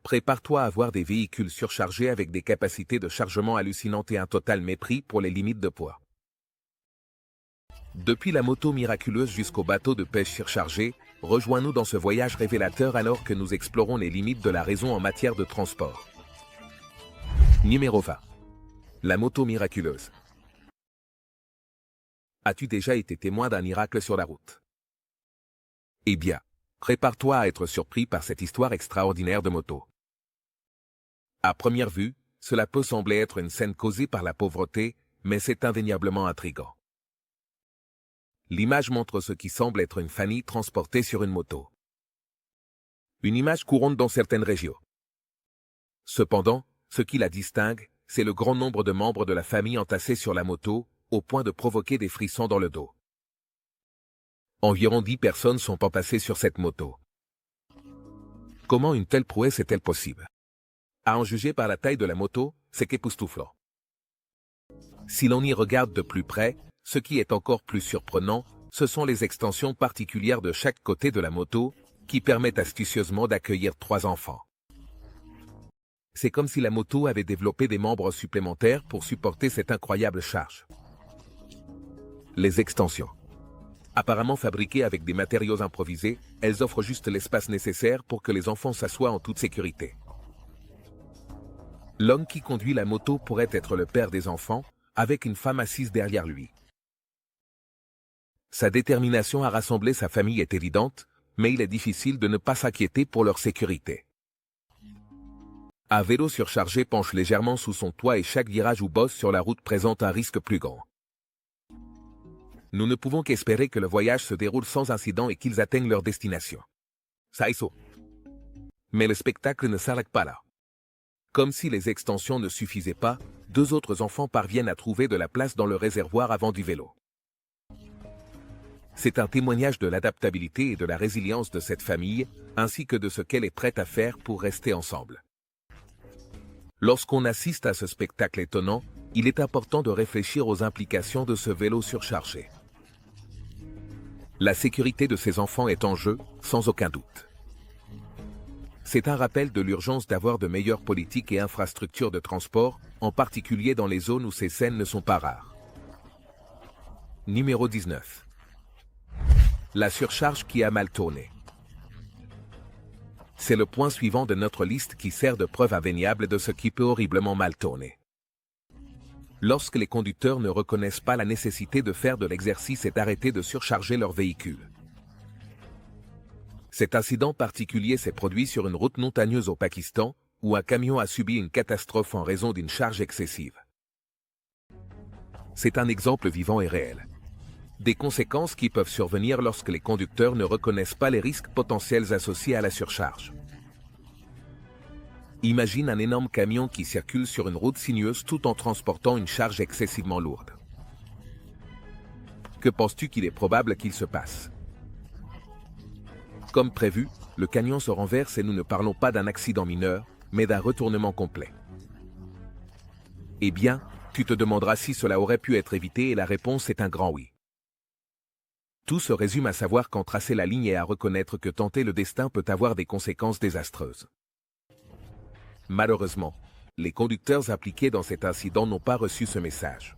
Prépare-toi à voir des véhicules surchargés avec des capacités de chargement hallucinantes et un total mépris pour les limites de poids. Depuis la moto miraculeuse jusqu'au bateau de pêche surchargé, rejoins-nous dans ce voyage révélateur alors que nous explorons les limites de la raison en matière de transport. Numéro 20. La moto miraculeuse. As-tu déjà été témoin d'un miracle sur la route? Eh bien, prépare-toi à être surpris par cette histoire extraordinaire de moto. À première vue, cela peut sembler être une scène causée par la pauvreté, mais c'est indéniablement intriguant. L'image montre ce qui semble être une famille transportée sur une moto. Une image courante dans certaines régions. Cependant, ce qui la distingue, c'est le grand nombre de membres de la famille entassés sur la moto, au point de provoquer des frissons dans le dos. Environ 10 personnes sont entassées sur cette moto. Comment une telle prouesse est-elle possible? À en juger par la taille de la moto, c'est qu'époustouflant. Si l'on y regarde de plus près, ce qui est encore plus surprenant, ce sont les extensions particulières de chaque côté de la moto, qui permettent astucieusement d'accueillir 3 enfants. C'est comme si la moto avait développé des membres supplémentaires pour supporter cette incroyable charge. Les extensions. Apparemment fabriquées avec des matériaux improvisés, elles offrent juste l'espace nécessaire pour que les enfants s'assoient en toute sécurité. L'homme qui conduit la moto pourrait être le père des enfants, avec une femme assise derrière lui. Sa détermination à rassembler sa famille est évidente, mais il est difficile de ne pas s'inquiéter pour leur sécurité. Un vélo surchargé penche légèrement sous son toit et chaque virage ou bosse sur la route présente un risque plus grand. Nous ne pouvons qu'espérer que le voyage se déroule sans incident et qu'ils atteignent leur destination. Ça y est. Mais le spectacle ne s'arrête pas là. Comme si les extensions ne suffisaient pas, 2 autres enfants parviennent à trouver de la place dans le réservoir avant du vélo. C'est un témoignage de l'adaptabilité et de la résilience de cette famille, ainsi que de ce qu'elle est prête à faire pour rester ensemble. Lorsqu'on assiste à ce spectacle étonnant, il est important de réfléchir aux implications de ce vélo surchargé. La sécurité de ces enfants est en jeu, sans aucun doute. C'est un rappel de l'urgence d'avoir de meilleures politiques et infrastructures de transport, en particulier dans les zones où ces scènes ne sont pas rares. Numéro 19. La surcharge qui a mal tourné. C'est le point suivant de notre liste qui sert de preuve indéniable de ce qui peut horriblement mal tourner. Lorsque les conducteurs ne reconnaissent pas la nécessité de faire de l'exercice et d'arrêter de surcharger leur véhicule. Cet incident particulier s'est produit sur une route montagneuse au Pakistan, où un camion a subi une catastrophe en raison d'une charge excessive. C'est un exemple vivant et réel. Des conséquences qui peuvent survenir lorsque les conducteurs ne reconnaissent pas les risques potentiels associés à la surcharge. Imagine un énorme camion qui circule sur une route sinueuse tout en transportant une charge excessivement lourde. Que penses-tu qu'il est probable qu'il se passe? Comme prévu, le camion se renverse et nous ne parlons pas d'un accident mineur, mais d'un retournement complet. Eh bien, tu te demanderas si cela aurait pu être évité et la réponse est un grand oui. Tout se résume à savoir quand tracer la ligne et à reconnaître que tenter le destin peut avoir des conséquences désastreuses. Malheureusement, les conducteurs impliqués dans cet incident n'ont pas reçu ce message.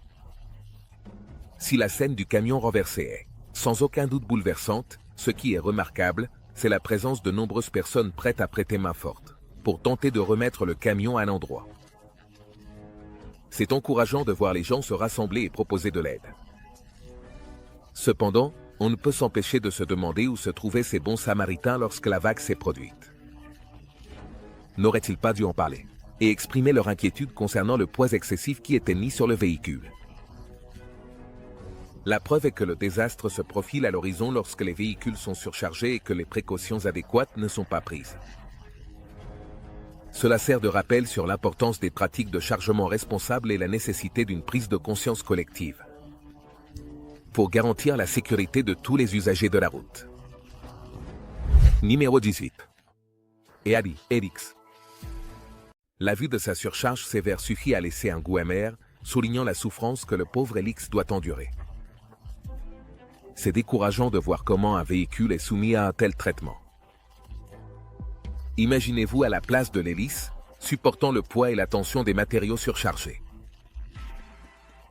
Si la scène du camion renversé est, sans aucun doute bouleversante, ce qui est remarquable, c'est la présence de nombreuses personnes prêtes à prêter main forte, pour tenter de remettre le camion à l'endroit. C'est encourageant de voir les gens se rassembler et proposer de l'aide. Cependant, on ne peut s'empêcher de se demander où se trouvaient ces bons samaritains lorsque la vague s'est produite. N'auraient-ils pas dû en parler et exprimer leur inquiétude concernant le poids excessif qui était mis sur le véhicule? La preuve est que le désastre se profile à l'horizon lorsque les véhicules sont surchargés et que les précautions adéquates ne sont pas prises. Cela sert de rappel sur l'importance des pratiques de chargement responsables et la nécessité d'une prise de conscience collective pour garantir la sécurité de tous les usagers de la route. Numéro 18. Et Ali, Erix. La vue de sa surcharge sévère suffit à laisser un goût amer, soulignant la souffrance que le pauvre Elix doit endurer. C'est décourageant de voir comment un véhicule est soumis à un tel traitement. Imaginez-vous à la place de l'hélice, supportant le poids et la tension des matériaux surchargés.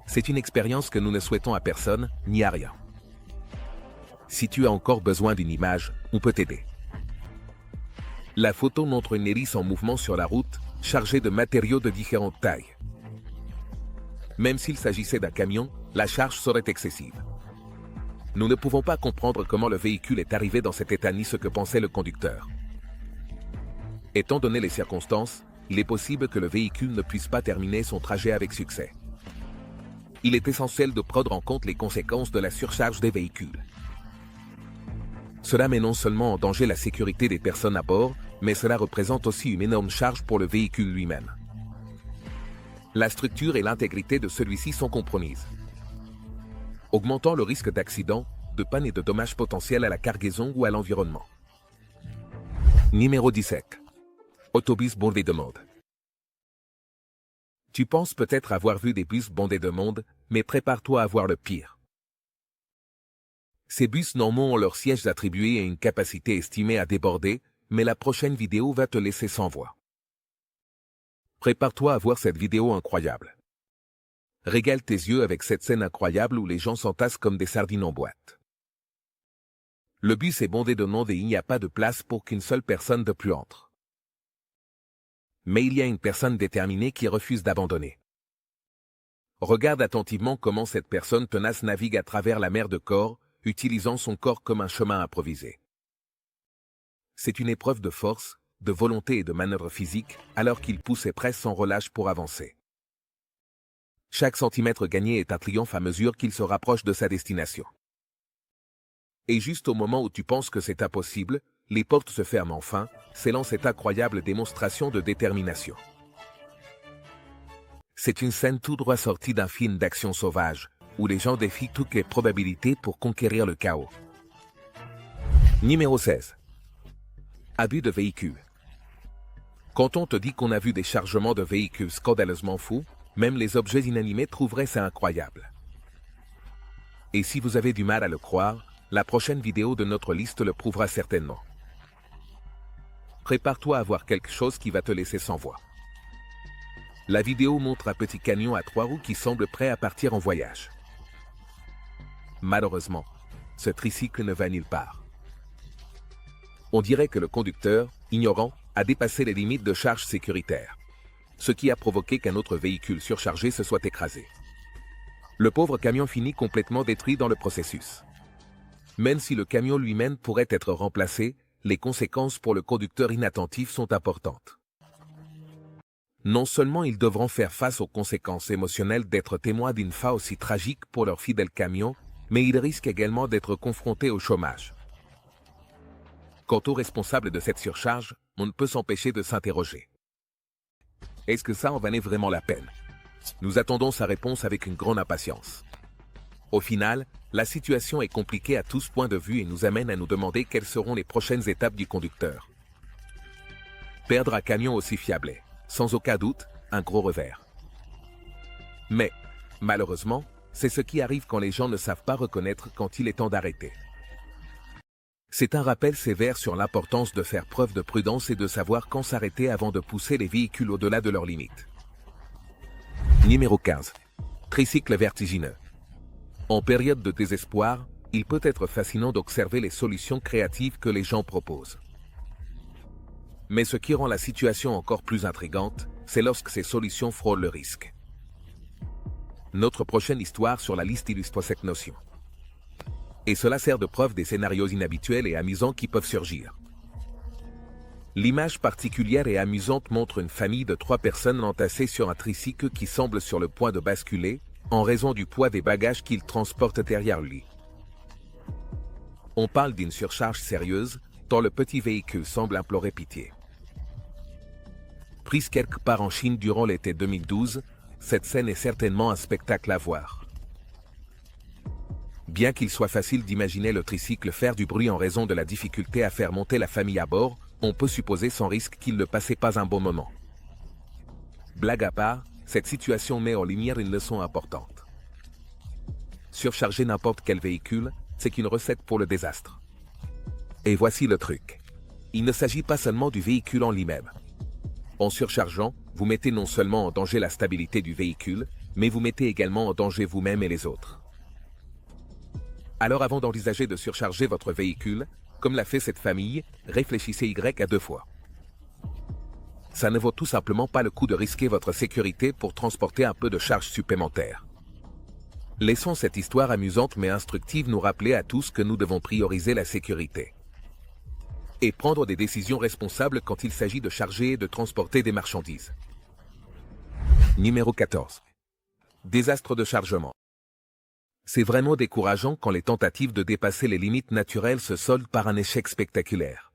C'est une expérience que nous ne souhaitons à personne, ni à rien. Si tu as encore besoin d'une image, on peut t'aider. La photo montre une hélice en mouvement sur la route, chargée de matériaux de différentes tailles. Même s'il s'agissait d'un camion, la charge serait excessive. Nous ne pouvons pas comprendre comment le véhicule est arrivé dans cet état ni ce que pensait le conducteur. Étant donné les circonstances, il est possible que le véhicule ne puisse pas terminer son trajet avec succès. Il est essentiel de prendre en compte les conséquences de la surcharge des véhicules. Cela met non seulement en danger la sécurité des personnes à bord, mais cela représente aussi une énorme charge pour le véhicule lui-même. La structure et l'intégrité de celui-ci sont compromises, augmentant le risque d'accident, de panne et de dommages potentiels à la cargaison ou à l'environnement. Numéro 17. Autobus bondé de monde. Tu penses peut-être avoir vu des bus bondés de monde, mais prépare-toi à voir le pire. Ces bus normaux ont leurs sièges attribués et une capacité estimée à déborder, mais la prochaine vidéo va te laisser sans voix. Prépare-toi à voir cette vidéo incroyable. Régale tes yeux avec cette scène incroyable où les gens s'entassent comme des sardines en boîte. Le bus est bondé de monde et il n'y a pas de place pour qu'une seule personne de plus entre. Mais il y a une personne déterminée qui refuse d'abandonner. Regarde attentivement comment cette personne tenace navigue à travers la mer de corps, utilisant son corps comme un chemin improvisé. C'est une épreuve de force, de volonté et de manœuvre physique, alors qu'il pousse et presse sans relâche pour avancer. Chaque centimètre gagné est un triomphe à mesure qu'il se rapproche de sa destination. Et juste au moment où tu penses que c'est impossible, les portes se ferment enfin, scellant cette incroyable démonstration de détermination. C'est une scène tout droit sortie d'un film d'action sauvage, où les gens défient toutes les probabilités pour conquérir le chaos. Numéro 16. Abus de véhicules. Quand on te dit qu'on a vu des chargements de véhicules scandaleusement fous, même les objets inanimés trouveraient ça incroyable. Et si vous avez du mal à le croire, la prochaine vidéo de notre liste le prouvera certainement. Prépare-toi à voir quelque chose qui va te laisser sans voix. La vidéo montre un petit camion à 3 roues qui semble prêt à partir en voyage. Malheureusement, ce tricycle ne va nulle part. On dirait que le conducteur, ignorant, a dépassé les limites de charge sécuritaire, ce qui a provoqué qu'un autre véhicule surchargé se soit écrasé. Le pauvre camion finit complètement détruit dans le processus. Même si le camion lui-même pourrait être remplacé, les conséquences pour le conducteur inattentif sont importantes. Non seulement ils devront faire face aux conséquences émotionnelles d'être témoins d'une fin aussi tragique pour leur fidèle camion, mais ils risquent également d'être confrontés au chômage. Quant aux responsables de cette surcharge, on ne peut s'empêcher de s'interroger. Est-ce que ça en valait vraiment la peine? Nous attendons sa réponse avec une grande impatience. Au final, la situation est compliquée à tous points de vue et nous amène à nous demander quelles seront les prochaines étapes du conducteur. Perdre un camion aussi fiable est, sans aucun doute, un gros revers. Mais, malheureusement, c'est ce qui arrive quand les gens ne savent pas reconnaître quand il est temps d'arrêter. C'est un rappel sévère sur l'importance de faire preuve de prudence et de savoir quand s'arrêter avant de pousser les véhicules au-delà de leurs limites. Numéro 15. Tricycle vertigineux. En période de désespoir, il peut être fascinant d'observer les solutions créatives que les gens proposent. Mais ce qui rend la situation encore plus intrigante, c'est lorsque ces solutions frôlent le risque. Notre prochaine histoire sur la liste illustre cette notion. Et cela sert de preuve des scénarios inhabituels et amusants qui peuvent surgir. L'image particulière et amusante montre une famille de 3 personnes entassées sur un tricycle qui semble sur le point de basculer, en raison du poids des bagages qu'il transporte derrière lui. On parle d'une surcharge sérieuse, tant le petit véhicule semble implorer pitié. Prise quelque part en Chine durant l'été 2012, cette scène est certainement un spectacle à voir. Bien qu'il soit facile d'imaginer le tricycle faire du bruit en raison de la difficulté à faire monter la famille à bord, on peut supposer sans risque qu'il ne passait pas un bon moment. Blague à part, cette situation met en lumière une leçon importante. Surcharger n'importe quel véhicule, c'est une recette pour le désastre. Et voici le truc. Il ne s'agit pas seulement du véhicule en lui-même. En surchargeant, vous mettez non seulement en danger la stabilité du véhicule, mais vous mettez également en danger vous-même et les autres. Alors avant d'envisager de surcharger votre véhicule, comme l'a fait cette famille, réfléchissez Y à 2 fois. Ça ne vaut tout simplement pas le coup de risquer votre sécurité pour transporter un peu de charge supplémentaire. Laissons cette histoire amusante mais instructive nous rappeler à tous que nous devons prioriser la sécurité. Et prendre des décisions responsables quand il s'agit de charger et de transporter des marchandises. Numéro 14. Désastre de chargement. C'est vraiment décourageant quand les tentatives de dépasser les limites naturelles se soldent par un échec spectaculaire.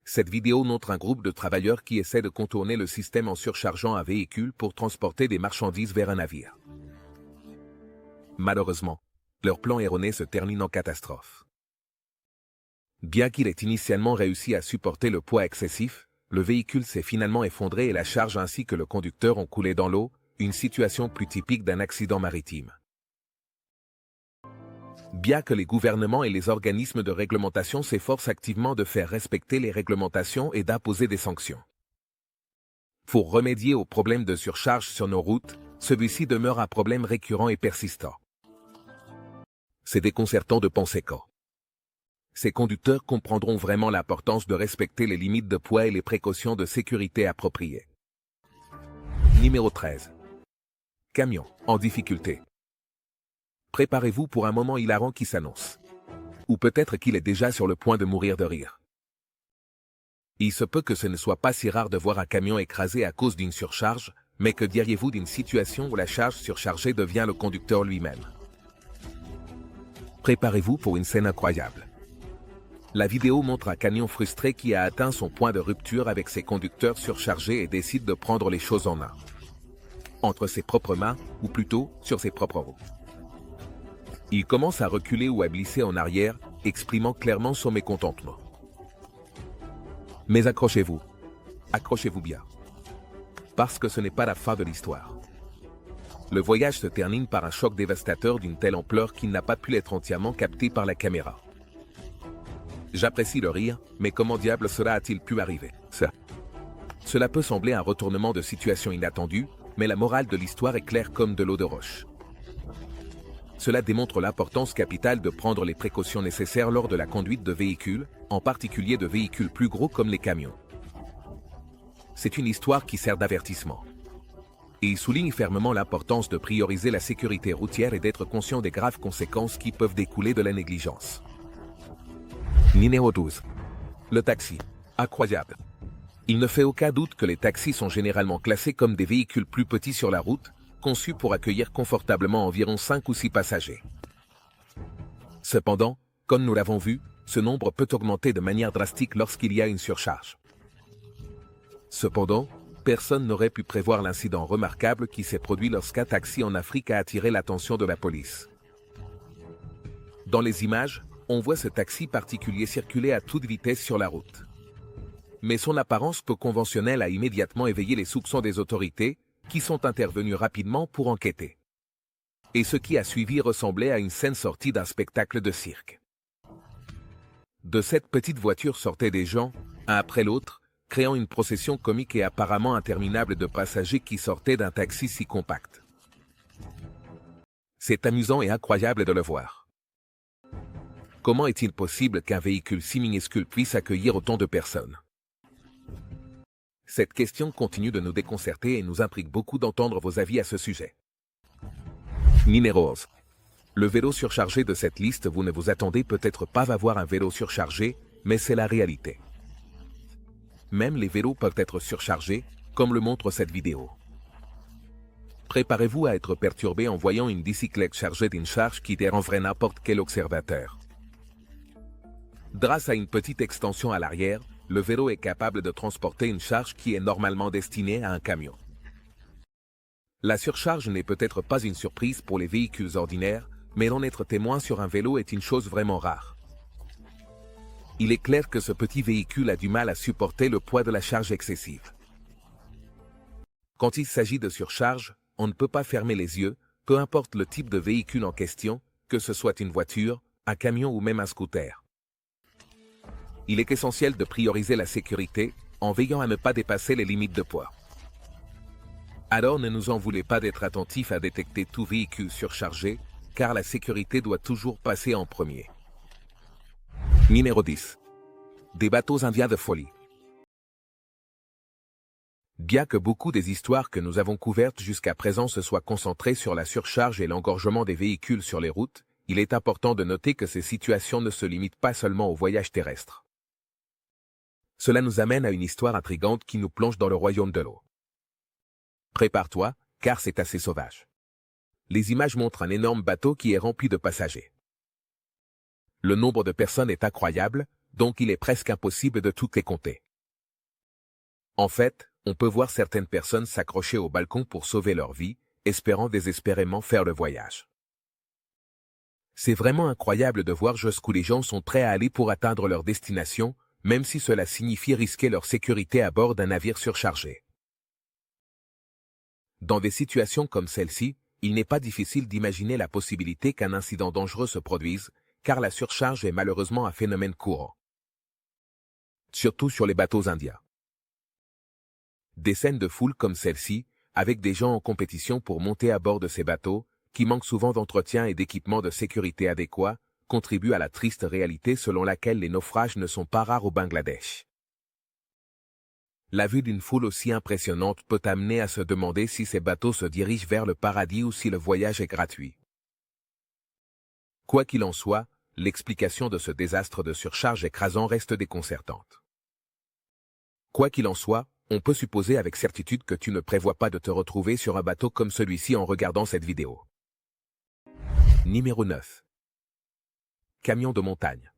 Cette vidéo montre un groupe de travailleurs qui essaie de contourner le système en surchargeant un véhicule pour transporter des marchandises vers un navire. Malheureusement, leur plan erroné se termine en catastrophe. Bien qu'il ait initialement réussi à supporter le poids excessif, le véhicule s'est finalement effondré et la charge ainsi que le conducteur ont coulé dans l'eau, une situation plus typique d'un accident maritime. Bien que les gouvernements et les organismes de réglementation s'efforcent activement de faire respecter les réglementations et d'imposer des sanctions. Pour remédier au problème de surcharge sur nos routes, celui-ci demeure un problème récurrent et persistant. C'est déconcertant de penser qu'en ces conducteurs comprendront vraiment l'importance de respecter les limites de poids et les précautions de sécurité appropriées. Numéro 13. Camion, en difficulté. Préparez-vous pour un moment hilarant qui s'annonce. Ou peut-être qu'il est déjà sur le point de mourir de rire. Il se peut que ce ne soit pas si rare de voir un camion écrasé à cause d'une surcharge, mais que diriez-vous d'une situation où la charge surchargée devient le conducteur lui-même? Préparez-vous pour une scène incroyable. La vidéo montre un camion frustré qui a atteint son point de rupture avec ses conducteurs surchargés et décide de prendre les choses en main. Entre ses propres mains, ou plutôt sur ses propres roues. Il commence à reculer ou à glisser en arrière, exprimant clairement son mécontentement. Mais accrochez-vous. Accrochez-vous bien. Parce que ce n'est pas la fin de l'histoire. Le voyage se termine par un choc dévastateur d'une telle ampleur qu'il n'a pas pu être entièrement capté par la caméra. J'apprécie le rire, mais comment diable cela a-t-il pu arriver? Cela peut sembler un retournement de situation inattendu, mais la morale de l'histoire est claire comme de l'eau de roche. Cela démontre l'importance capitale de prendre les précautions nécessaires lors de la conduite de véhicules, en particulier de véhicules plus gros comme les camions. C'est une histoire qui sert d'avertissement. Et il souligne fermement l'importance de prioriser la sécurité routière et d'être conscient des graves conséquences qui peuvent découler de la négligence. Numéro 12. Le taxi. Incroyable. Il ne fait aucun doute que les taxis sont généralement classés comme des véhicules plus petits sur la route, conçus pour accueillir confortablement environ 5 ou 6 passagers. Cependant, comme nous l'avons vu, ce nombre peut augmenter de manière drastique lorsqu'il y a une surcharge. Cependant, personne n'aurait pu prévoir l'incident remarquable qui s'est produit lorsqu'un taxi en Afrique a attiré l'attention de la police. Dans les images, on voit ce taxi particulier circuler à toute vitesse sur la route. Mais son apparence peu conventionnelle a immédiatement éveillé les soupçons des autorités, qui sont intervenues rapidement pour enquêter. Et ce qui a suivi ressemblait à une scène sortie d'un spectacle de cirque. De cette petite voiture sortaient des gens, un après l'autre, créant une procession comique et apparemment interminable de passagers qui sortaient d'un taxi si compact. C'est amusant et incroyable de le voir. Comment est-il possible qu'un véhicule si minuscule puisse accueillir autant de personnes? Cette question continue de nous déconcerter et nous intrigue beaucoup d'entendre vos avis à ce sujet. Numéro 11. Le vélo surchargé de cette liste, vous ne vous attendez peut-être pas à voir un vélo surchargé, mais c'est la réalité. Même les vélos peuvent être surchargés, comme le montre cette vidéo. Préparez-vous à être perturbé en voyant une bicyclette chargée d'une charge qui dérangerait n'importe quel observateur. Grâce à une petite extension à l'arrière, le vélo est capable de transporter une charge qui est normalement destinée à un camion. La surcharge n'est peut-être pas une surprise pour les véhicules ordinaires, mais en être témoin sur un vélo est une chose vraiment rare. Il est clair que ce petit véhicule a du mal à supporter le poids de la charge excessive. Quand il s'agit de surcharge, on ne peut pas fermer les yeux, peu importe le type de véhicule en question, que ce soit une voiture, un camion ou même un scooter. il est essentiel de prioriser la sécurité en veillant à ne pas dépasser les limites de poids. Alors ne nous en voulez pas d'être attentifs à détecter tout véhicule surchargé, car la sécurité doit toujours passer en premier. Numéro 10. Des bateaux indiens de folie. Bien que beaucoup des histoires que nous avons couvertes jusqu'à présent se soient concentrées sur la surcharge et l'engorgement des véhicules sur les routes, il est important de noter que ces situations ne se limitent pas seulement au voyage terrestre. Cela nous amène à une histoire intrigante qui nous plonge dans le royaume de l'eau. Prépare-toi, car c'est assez sauvage. Les images montrent un énorme bateau qui est rempli de passagers. Le nombre de personnes est incroyable, donc il est presque impossible de toutes les compter. En fait, on peut voir certaines personnes s'accrocher au balcon pour sauver leur vie, espérant désespérément faire le voyage. C'est vraiment incroyable de voir jusqu'où les gens sont prêts à aller pour atteindre leur destination, même si cela signifie risquer leur sécurité à bord d'un navire surchargé. Dans des situations comme celle-ci, il n'est pas difficile d'imaginer la possibilité qu'un incident dangereux se produise, car la surcharge est malheureusement un phénomène courant. Surtout sur les bateaux indiens. Des scènes de foule comme celle-ci, avec des gens en compétition pour monter à bord de ces bateaux, qui manquent souvent d'entretien et d'équipements de sécurité adéquats, contribuent à la triste réalité selon laquelle les naufrages ne sont pas rares au Bangladesh. La vue d'une foule aussi impressionnante peut amener à se demander si ces bateaux se dirigent vers le paradis ou si le voyage est gratuit. Quoi qu'il en soit, l'explication de ce désastre de surcharge écrasant reste déconcertante. Quoi qu'il en soit, on peut supposer avec certitude que tu ne prévois pas de te retrouver sur un bateau comme celui-ci en regardant cette vidéo. Numéro 9. Camions de montagne.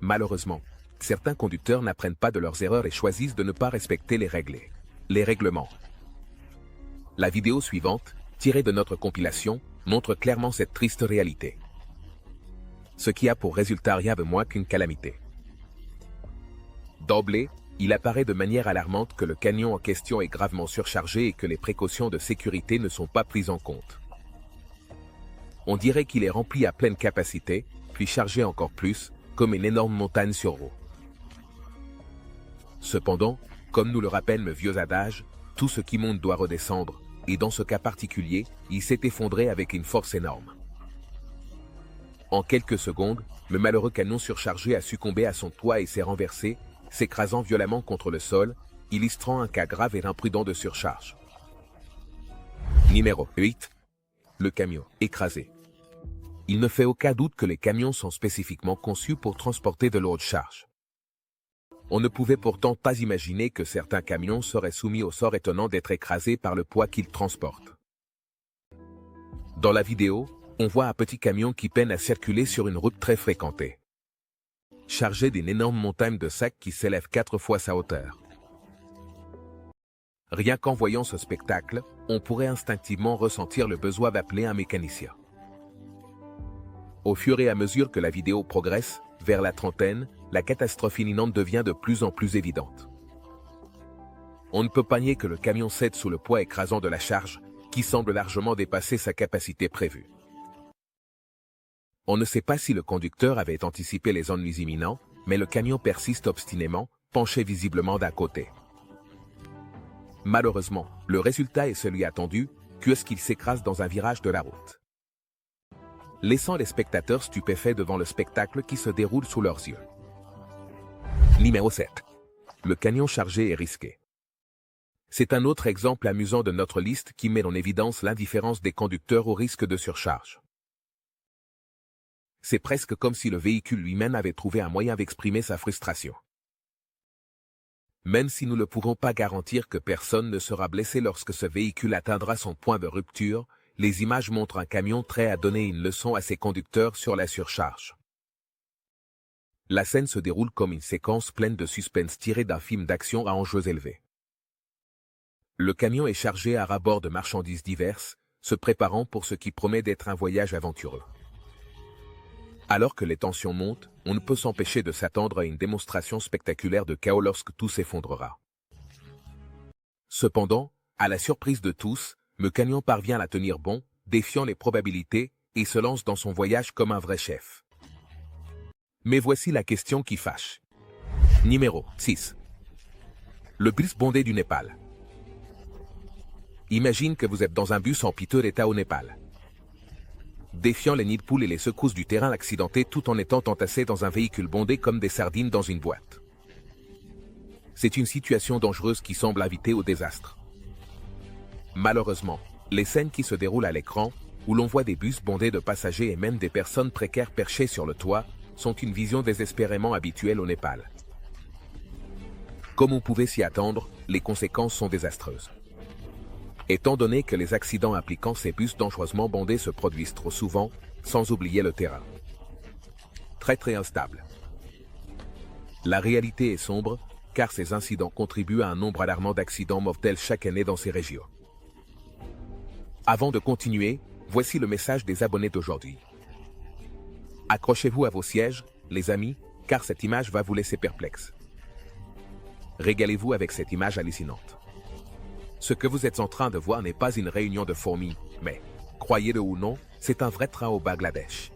Malheureusement, certains conducteurs n'apprennent pas de leurs erreurs et choisissent de ne pas respecter les règlements. La vidéo suivante, tirée de notre compilation, montre clairement cette triste réalité. Ce qui a pour résultat rien de moins qu'une calamité. D'emblée, il apparaît de manière alarmante que le camion en question est gravement surchargé et que les précautions de sécurité ne sont pas prises en compte. On dirait qu'il est rempli à pleine capacité, puis chargé encore plus, comme une énorme montagne sur eau. Cependant, comme nous le rappelle le vieux adage, tout ce qui monte doit redescendre, et dans ce cas particulier, il s'est effondré avec une force énorme. En quelques secondes, le malheureux camion surchargé a succombé à son poids et s'est renversé, s'écrasant violemment contre le sol, illustrant un cas grave et imprudent de surcharge. Numéro 8. Le camion écrasé. Il ne fait aucun doute que les camions sont spécifiquement conçus pour transporter de lourdes charges. On ne pouvait pourtant pas imaginer que certains camions seraient soumis au sort étonnant d'être écrasés par le poids qu'ils transportent. Dans la vidéo, on voit un petit camion qui peine à circuler sur une route très fréquentée, chargé d'une énorme montagne de sacs qui s'élève 4 fois sa hauteur. Rien qu'en voyant ce spectacle, on pourrait instinctivement ressentir le besoin d'appeler un mécanicien. Au fur et à mesure que la vidéo progresse, vers la trentaine, la catastrophe imminente devient de plus en plus évidente. On ne peut pas nier que le camion cède sous le poids écrasant de la charge, qui semble largement dépasser sa capacité prévue. On ne sait pas si le conducteur avait anticipé les ennuis imminents, mais le camion persiste obstinément, penché visiblement d'un côté. Malheureusement, le résultat est celui attendu, puisqu'il s'écrase dans un virage de la route, laissant les spectateurs stupéfaits devant le spectacle qui se déroule sous leurs yeux. Numéro 7. Le camion chargé est risqué. C'est un autre exemple amusant de notre liste qui met en évidence l'indifférence des conducteurs au risque de surcharge. C'est presque comme si le véhicule lui-même avait trouvé un moyen d'exprimer sa frustration. Même si nous ne pourrons pas garantir que personne ne sera blessé lorsque ce véhicule atteindra son point de rupture, les images montrent un camion prêt à donner une leçon à ses conducteurs sur la surcharge. La scène se déroule comme une séquence pleine de suspense tirée d'un film d'action à enjeux élevés. Le camion est chargé à ras-bord de marchandises diverses, se préparant pour ce qui promet d'être un voyage aventureux. Alors que les tensions montent, on ne peut s'empêcher de s'attendre à une démonstration spectaculaire de chaos lorsque tout s'effondrera. Cependant, à la surprise de tous, le camion parvient à tenir bon, défiant les probabilités, et se lance dans son voyage comme un vrai chef. Mais voici la question qui fâche. Numéro 6. Le bus bondé du Népal. Imagine que vous êtes dans un bus en piteux état au Népal. Défiant les nids de poules et les secousses du terrain accidenté tout en étant entassé dans un véhicule bondé comme des sardines dans une boîte. C'est une situation dangereuse qui semble inviter au désastre. Malheureusement, les scènes qui se déroulent à l'écran, où l'on voit des bus bondés de passagers et même des personnes précaires perchées sur le toit, sont une vision désespérément habituelle au Népal. Comme on pouvait s'y attendre, les conséquences sont désastreuses. Étant donné que les accidents impliquant ces bus dangereusement bondés se produisent trop souvent, sans oublier le terrain. Très instable. La réalité est sombre, car ces incidents contribuent à un nombre alarmant d'accidents mortels chaque année dans ces régions. Avant de continuer, voici le message des abonnés d'aujourd'hui. Accrochez-vous à vos sièges, les amis, car cette image va vous laisser perplexe. Régalez-vous avec cette image hallucinante. Ce que vous êtes en train de voir n'est pas une réunion de fourmis, mais, croyez-le ou non, c'est un vrai train au Bangladesh.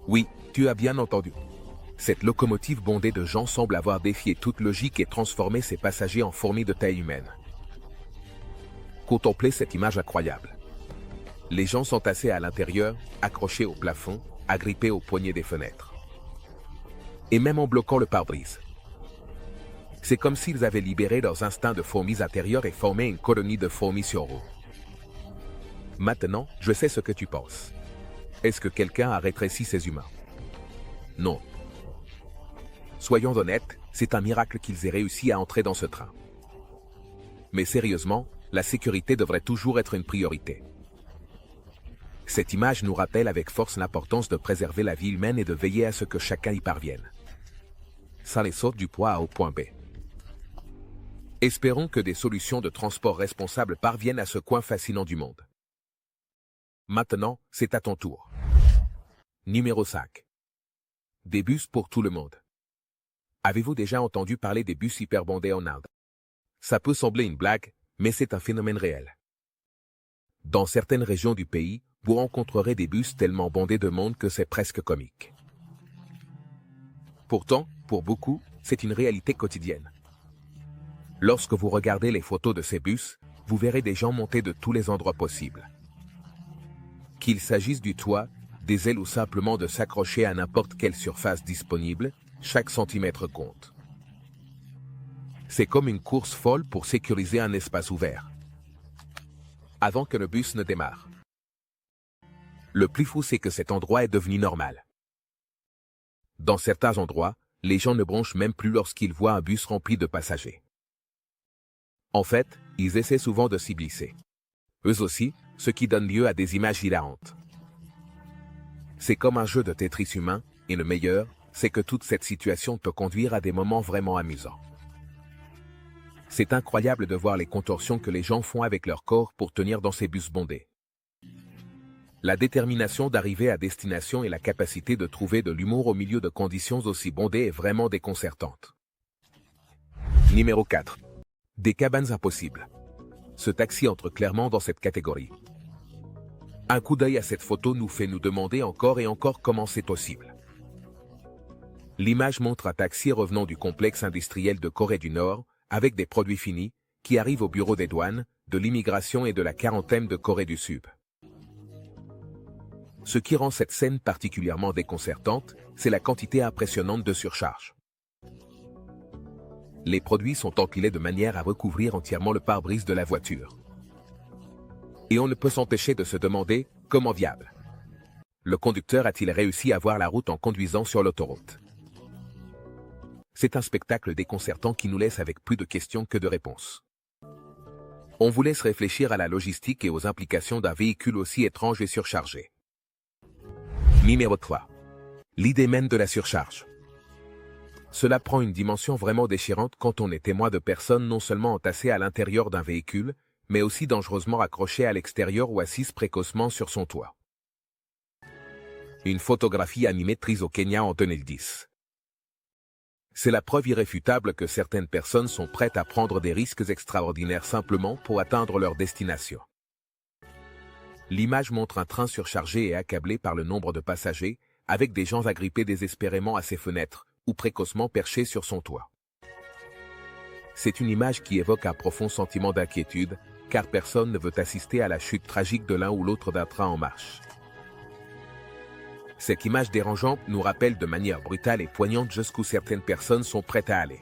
Oui, tu as bien entendu. Cette locomotive bondée de gens semble avoir défié toute logique et transformé ses passagers en fourmis de taille humaine. Contemplez cette image incroyable. Les gens sont tassés à l'intérieur, accrochés au plafond, agrippés aux poignées des fenêtres. Et même en bloquant le pare-brise. C'est comme s'ils avaient libéré leurs instincts de fourmis intérieures et formé une colonie de fourmis sur roues. Maintenant, je sais ce que tu penses. Est-ce que quelqu'un a rétréci ces humains? Non. Soyons honnêtes, c'est un miracle qu'ils aient réussi à entrer dans ce train. Mais sérieusement, la sécurité devrait toujours être une priorité. Cette image nous rappelle avec force l'importance de préserver la vie humaine et de veiller à ce que chacun y parvienne. Ça les sauve du point A au point B. Espérons que des solutions de transport responsables parviennent à ce coin fascinant du monde. Maintenant, c'est à ton tour. Numéro 5. Des bus pour tout le monde. Avez-vous déjà entendu parler des bus hyperbondés en Inde? Ça peut sembler une blague, mais c'est un phénomène réel. Dans certaines régions du pays, vous rencontrerez des bus tellement bondés de monde que c'est presque comique. Pourtant, pour beaucoup, c'est une réalité quotidienne. Lorsque vous regardez les photos de ces bus, vous verrez des gens montés de tous les endroits possibles. Qu'il s'agisse du toit, des ailes ou simplement de s'accrocher à n'importe quelle surface disponible, chaque centimètre compte. C'est comme une course folle pour sécuriser un espace ouvert. Avant que le bus ne démarre. Le plus fou, c'est que cet endroit est devenu normal. Dans certains endroits, les gens ne bronchent même plus lorsqu'ils voient un bus rempli de passagers. En fait, ils essaient souvent de s'y glisser. Eux aussi, ce qui donne lieu à des images hilarantes. C'est comme un jeu de Tetris humain, et le meilleur, c'est que toute cette situation peut conduire à des moments vraiment amusants. C'est incroyable de voir les contorsions que les gens font avec leur corps pour tenir dans ces bus bondés. La détermination d'arriver à destination et la capacité de trouver de l'humour au milieu de conditions aussi bondées est vraiment déconcertante. Numéro 4. Des cabanes impossibles. Ce taxi entre clairement dans cette catégorie. Un coup d'œil à cette photo nous fait nous demander encore et encore comment c'est possible. L'image montre un taxi revenant du complexe industriel de Corée du Nord, avec des produits finis, qui arrivent au bureau des douanes, de l'immigration et de la quarantaine de Corée du Sud. Ce qui rend cette scène particulièrement déconcertante, c'est la quantité impressionnante de surcharge. Les produits sont empilés de manière à recouvrir entièrement le pare-brise de la voiture. Et on ne peut s'empêcher de se demander comment viable. Le conducteur a-t-il réussi à voir la route en conduisant sur l'autoroute? C'est un spectacle déconcertant qui nous laisse avec plus de questions que de réponses. On vous laisse réfléchir à la logistique et aux implications d'un véhicule aussi étrange et surchargé. Numéro 3. L'idée même de la surcharge. Cela prend une dimension vraiment déchirante quand on est témoin de personnes non seulement entassées à l'intérieur d'un véhicule, mais aussi dangereusement accrochées à l'extérieur ou assises précocement sur son toit. Une photographie animée prise au Kenya en 2010. C'est la preuve irréfutable que certaines personnes sont prêtes à prendre des risques extraordinaires simplement pour atteindre leur destination. L'image montre un train surchargé et accablé par le nombre de passagers, avec des gens agrippés désespérément à ses fenêtres, ou précocement perchés sur son toit. C'est une image qui évoque un profond sentiment d'inquiétude, car personne ne veut assister à la chute tragique de l'un ou l'autre d'un train en marche. Cette image dérangeante nous rappelle de manière brutale et poignante jusqu'où certaines personnes sont prêtes à aller.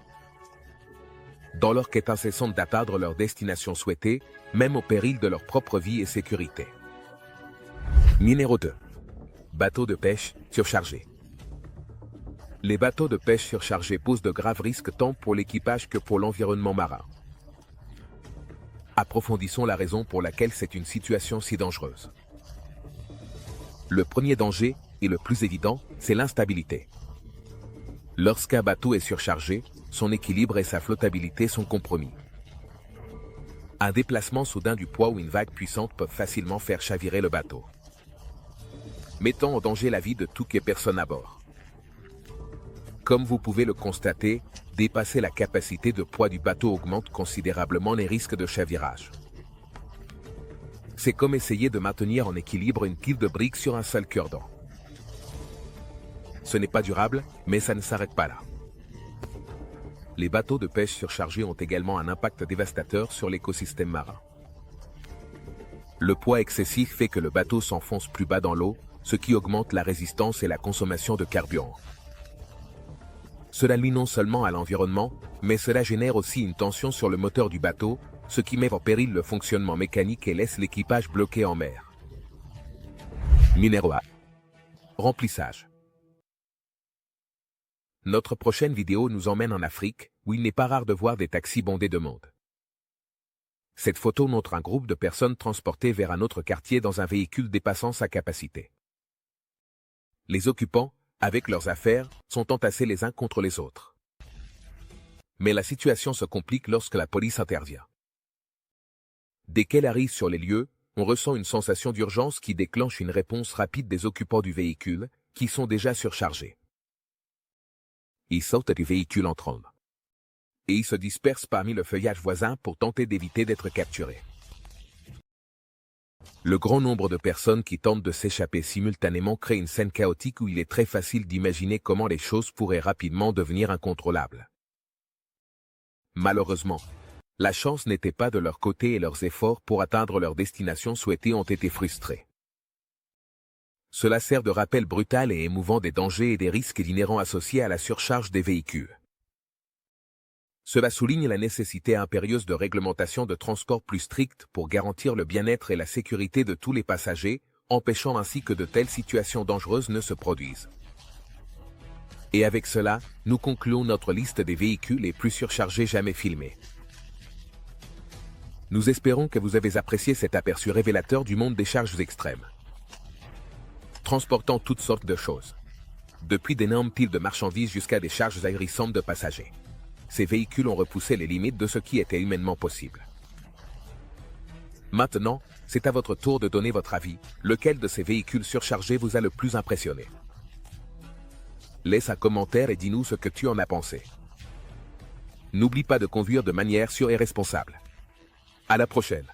Dans leur quête incessante d'atteindre leur destination souhaitée, même au péril de leur propre vie et sécurité. Numéro 2. Bateaux de pêche surchargés. Les bateaux de pêche surchargés posent de graves risques tant pour l'équipage que pour l'environnement marin. Approfondissons la raison pour laquelle c'est une situation si dangereuse. Le premier danger, et le plus évident, c'est l'instabilité. Lorsqu'un bateau est surchargé, son équilibre et sa flottabilité sont compromis. Un déplacement soudain du poids ou une vague puissante peuvent facilement faire chavirer le bateau, mettant en danger la vie de toute personne à bord. Comme vous pouvez le constater, dépasser la capacité de poids du bateau augmente considérablement les risques de chavirage. C'est comme essayer de maintenir en équilibre une pile de briques sur un seul cure-dent. Ce n'est pas durable, mais ça ne s'arrête pas là. Les bateaux de pêche surchargés ont également un impact dévastateur sur l'écosystème marin. Le poids excessif fait que le bateau s'enfonce plus bas dans l'eau, ce qui augmente la résistance et la consommation de carburant. Cela nuit non seulement à l'environnement, mais cela génère aussi une tension sur le moteur du bateau, ce qui met en péril le fonctionnement mécanique et laisse l'équipage bloqué en mer. Numéro 1. Remplissage. Notre prochaine vidéo nous emmène en Afrique, où il n'est pas rare de voir des taxis bondés de monde. Cette photo montre un groupe de personnes transportées vers un autre quartier dans un véhicule dépassant sa capacité. Les occupants, avec leurs affaires, sont entassés les uns contre les autres. Mais la situation se complique lorsque la police intervient. Dès qu'elle arrive sur les lieux, on ressent une sensation d'urgence qui déclenche une réponse rapide des occupants du véhicule, qui sont déjà surchargés. Ils sortent du véhicule en trombe. Et ils se dispersent parmi le feuillage voisin pour tenter d'éviter d'être capturés. Le grand nombre de personnes qui tentent de s'échapper simultanément crée une scène chaotique où il est très facile d'imaginer comment les choses pourraient rapidement devenir incontrôlables. Malheureusement, la chance n'était pas de leur côté et leurs efforts pour atteindre leur destination souhaitée ont été frustrés. Cela sert de rappel brutal et émouvant des dangers et des risques inhérents associés à la surcharge des véhicules. Cela souligne la nécessité impérieuse de réglementation de transport plus stricte pour garantir le bien-être et la sécurité de tous les passagers, empêchant ainsi que de telles situations dangereuses ne se produisent. Et avec cela, nous concluons notre liste des véhicules les plus surchargés jamais filmés. Nous espérons que vous avez apprécié cet aperçu révélateur du monde des charges extrêmes. Transportant toutes sortes de choses. Depuis d'énormes piles de marchandises jusqu'à des charges ahérissantes de passagers. Ces véhicules ont repoussé les limites de ce qui était humainement possible. Maintenant, c'est à votre tour de donner votre avis. Lequel de ces véhicules surchargés vous a le plus impressionné? Laisse un commentaire et dis-nous ce que tu en as pensé. N'oublie pas de conduire de manière sûre et responsable. À la prochaine.